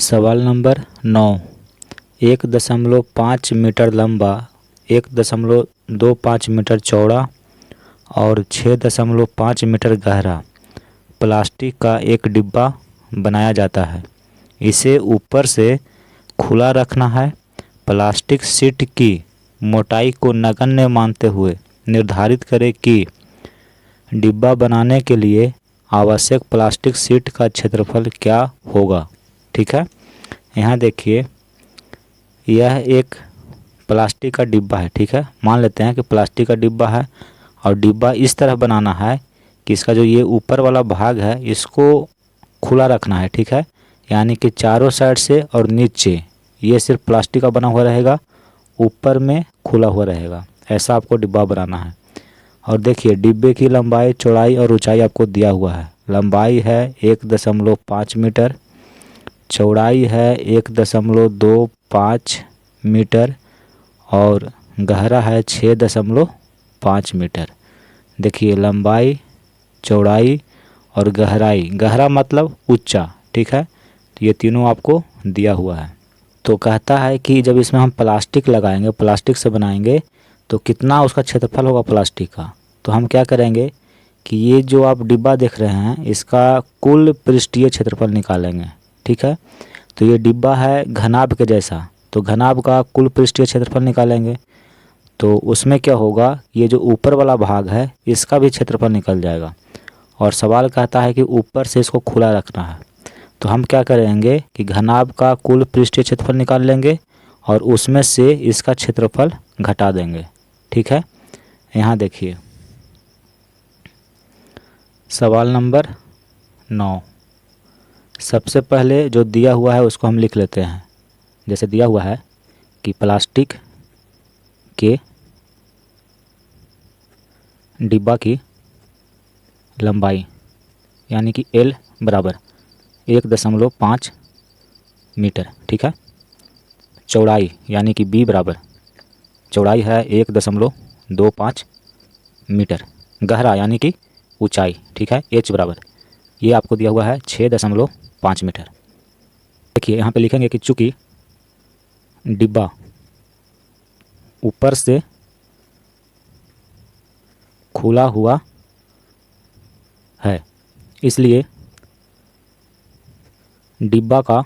सवाल number 9। 1.5 metre लंबा, 1.25 metre चौड़ा और 6.5 मीटर गहरा प्लास्टिक का एक डिब्बा बनाया जाता है। इसे ऊपर से खुला रखना है। प्लास्टिक शीट की मोटाई को नगण्य मानते हुए निर्धारित करें कि डिब्बा बनाने के लिए आवश्यक प्लास्टिक शीट का क्षेत्रफल क्या होगा। ठीक है, यहाँ देखिए, यह एक प्लास्टिक का डिब्बा है। ठीक है, मान लेते हैं कि प्लास्टिक का डिब्बा है और डिब्बा इस तरह बनाना है कि इसका जो ये ऊपर वाला भाग है इसको खुला रखना है। ठीक है, यानी कि चारों साइड से और नीचे ये सिर्फ प्लास्टिक का बना हुआ रहेगा, ऊपर में खुला हुआ रहेगा। ऐसा आपको डिब्बा बनाना है। और देखिए, डिब्बे की लंबाई, चौड़ाई और ऊंचाई आपको दिया हुआ है। लंबाई है 1.5 मीटर, चौड़ाई है 1.25 मीटर और गहरा है 6.5 मीटर। देखिए, लंबाई, चौड़ाई और गहराई, गहरा मतलब ऊंचा। ठीक है, तो ये तीनों आपको दिया हुआ है। तो कहता है कि जब इसमें हम प्लास्टिक लगाएंगे, प्लास्टिक से बनाएंगे, तो कितना उसका क्षेत्रफल होगा प्लास्टिक का। तो हम क्या करेंगे कि ये जो आप डिब्बा देख रहे हैं इसका कुल पृष्ठीय क्षेत्रफल निकालेंगे। ठीक है, तो ये डिब्बा है घनाभ के जैसा, तो घनाभ का कुल पृष्ठीय क्षेत्रफल निकालेंगे। तो उसमें क्या होगा, ये जो ऊपर वाला भाग है इसका भी क्षेत्रफल निकल जाएगा। और सवाल कहता है कि ऊपर से इसको खुला रखना है, तो हम क्या करेंगे कि घनाभ का कुल पृष्ठीय क्षेत्रफल निकाल लेंगे और उसमें से इसका क्षेत्रफल घटा देंगे। ठीक है, यहाँ देखिए, सवाल नंबर 9। सबसे पहले जो दिया हुआ है उसको हम लिख लेते हैं। जैसे दिया हुआ है कि प्लास्टिक के डिब्बा की लंबाई यानी कि L बराबर 1.5 मीटर। ठीक है, चौड़ाई यानी कि B बराबर, चौड़ाई है 1.25 मीटर, गहरा यानी कि ऊंचाई। ठीक है, H बराबर, ये आपको दिया हुआ है 6.5 मीटर। देखिए, यहाँ पे लिखेंगे कि चूँकि डिब्बा ऊपर से खुला हुआ है, इसलिए डिब्बा का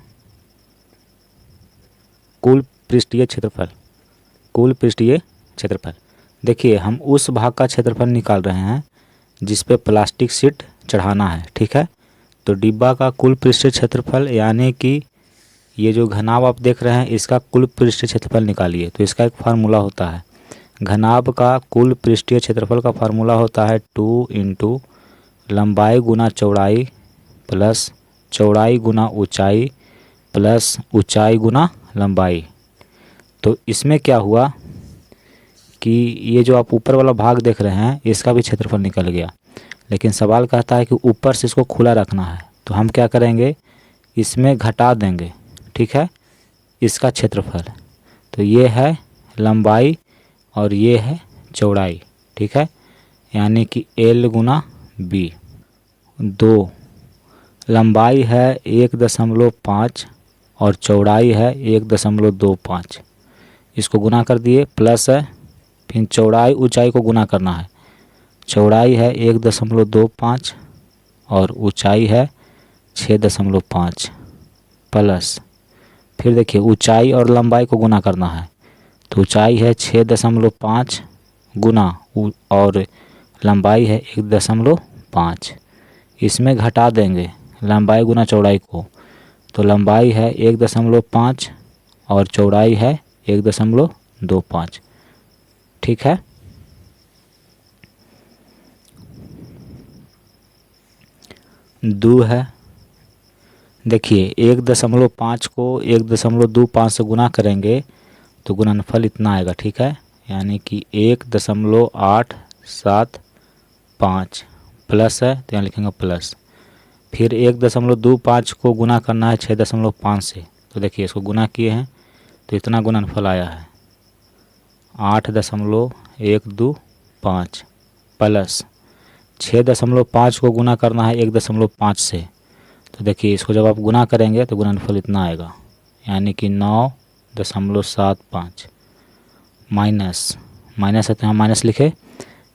कुल पृष्ठीय क्षेत्रफल, कुल पृष्ठीय क्षेत्रफल, देखिए हम उस भाग का क्षेत्रफल निकाल रहे हैं जिस पे प्लास्टिक शीट चढ़ाना है। ठीक है, तो डिब्बा का कुल पृष्ठीय क्षेत्रफल यानी कि ये जो घनाभ आप देख रहे हैं इसका कुल पृष्ठीय क्षेत्रफल निकालिए। तो इसका एक फार्मूला होता है, घनाभ का कुल पृष्ठीय क्षेत्रफल का फार्मूला होता है 2 इंटू लंबाई गुना चौड़ाई प्लस चौड़ाई गुना ऊंचाई प्लस ऊंचाई गुना लंबाई। तो इसमें क्या हुआ कि ये जो आप ऊपर वाला भाग देख रहे हैं इसका भी क्षेत्रफल निकल गया, लेकिन सवाल कहता है कि ऊपर से इसको खुला रखना है, तो हम क्या करेंगे, इसमें घटा देंगे। ठीक है, इसका क्षेत्रफल, तो ये है लंबाई और ये है चौड़ाई। ठीक है, यानी कि L गुना B। 2, लंबाई है 1.5 और चौड़ाई है 1.25, इसको गुना कर दिए, प्लस है, फिर चौड़ाई ऊंचाई को गुना करना है। चौड़ाई है 1.25 और ऊंचाई है 6.5 प्लस, फिर देखिए ऊंचाई और लंबाई को गुना करना है, तो ऊंचाई है 6.5 गुना और लंबाई है 1.5। इसमें घटा देंगे लंबाई गुना चौड़ाई को, तो लंबाई है 1.5 और चौड़ाई है 1.25। ठीक है, दो है। देखिए, 1.5 को 1.25 से गुना करेंगे तो गुणनफल इतना आएगा। ठीक है, यानी कि 1.875 प्लस है, तो यहाँ लिखेंगे प्लस, फिर 1.25 को गुना करना है 6.5 से, तो देखिए इसको गुना किए हैं तो इतना गुणनफल आया है 8.125 प्लस 6.5 को गुना करना है 1.5 से, तो देखिए इसको जब आप गुना करेंगे तो गुणनफल इतना आएगा, यानी कि 9.75 माइनस है तो यहाँ माइनस लिखे,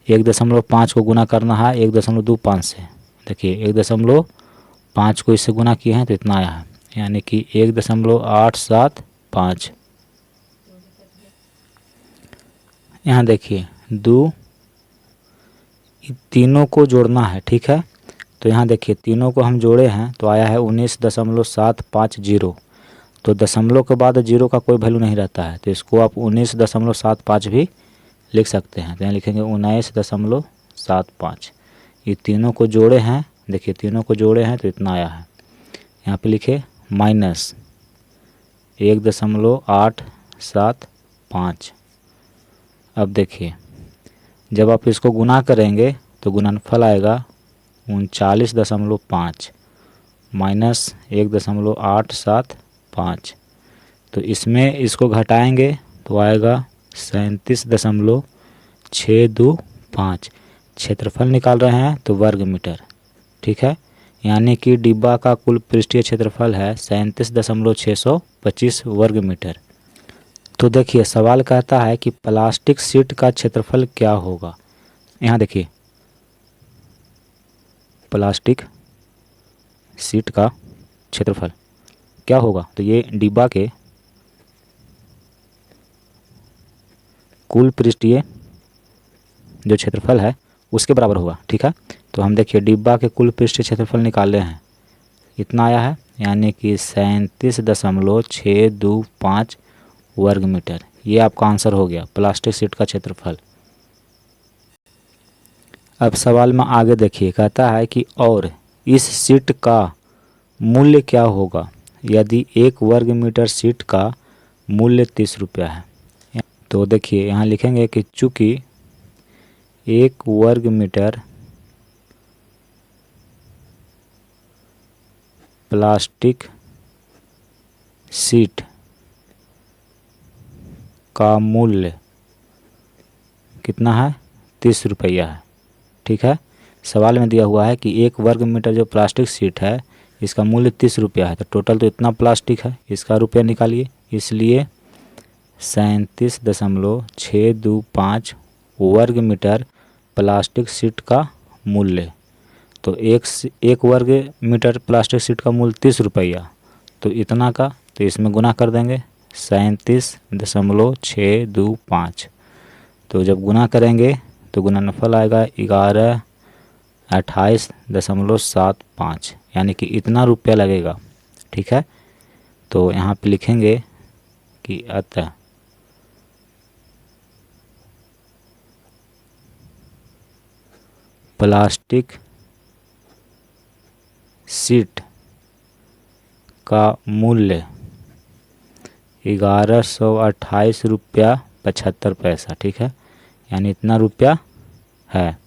1.5 को गुना करना है 1.25 से। देखिए 1.5 को इससे गुना किए हैं तो इतना आया है, यानी कि 1.875। यहाँ देखिए तीनों को जोड़ना है, ठीक है। तो यहाँ देखिए तीनों को हम जोड़े हैं तो आया है 19.750। तो दशमलव के बाद जीरो का कोई वैल्यू नहीं रहता है, तो इसको आप 19.75 भी लिख सकते हैं। तो यहाँ लिखेंगे 19.75। ये तीनों को जोड़े हैं, देखिए तीनों को जोड़े हैं तो इतना आया है। यहाँ पे लिखे माइनस 1.875। अब देखिए जब आप इसको गुना करेंगे तो गुणनफल आएगा 39.5 माइनस 1.875। तो इसमें इसको घटाएंगे तो आएगा 37.625। क्षेत्रफल निकाल रहे हैं तो वर्ग मीटर, ठीक है। यानी कि डिब्बा का कुल पृष्ठीय क्षेत्रफल है 37.625 वर्ग मीटर। तो देखिए सवाल कहता है कि प्लास्टिक शीट का क्षेत्रफल क्या होगा। यहाँ देखिए प्लास्टिक शीट का क्षेत्रफल क्या होगा, तो ये डिब्बा के कुल पृष्ठीय जो क्षेत्रफल है उसके बराबर होगा, ठीक है। तो हम देखिए डिब्बा के कुल पृष्ठीय क्षेत्रफल निकाले हैं, इतना आया है, यानी कि 37.625 वर्ग मीटर। ये आपका आंसर हो गया प्लास्टिक शीट का क्षेत्रफल। अब सवाल में आगे देखिए, कहता है कि और इस शीट का मूल्य क्या होगा यदि 1 वर्ग मीटर शीट का मूल्य 30 रुपया है। तो देखिए यहाँ लिखेंगे कि चूँकि 1 वर्ग मीटर प्लास्टिक शीट का मूल्य कितना है, 30 रुपया है, ठीक है। सवाल में दिया हुआ है कि 1 वर्ग मीटर जो प्लास्टिक शीट है इसका मूल्य 30 रुपया है, तो टोटल तो इतना प्लास्टिक है, इसका रुपया निकालिए। इसलिए 37.625 वर्ग मीटर प्लास्टिक शीट का मूल्य। तो एक वर्ग मीटर प्लास्टिक शीट का मूल्य 30 रुपया, तो इतना का, तो इसमें गुना कर देंगे 37.625। तो जब गुना करेंगे तो गुणनफल आएगा 28.75, यानी कि इतना रुपया लगेगा, ठीक है। तो यहाँ पे लिखेंगे कि अतः प्लास्टिक शीट का मूल्य 1128 रुपया 75 पैसा, ठीक है, यानी इतना रुपया है।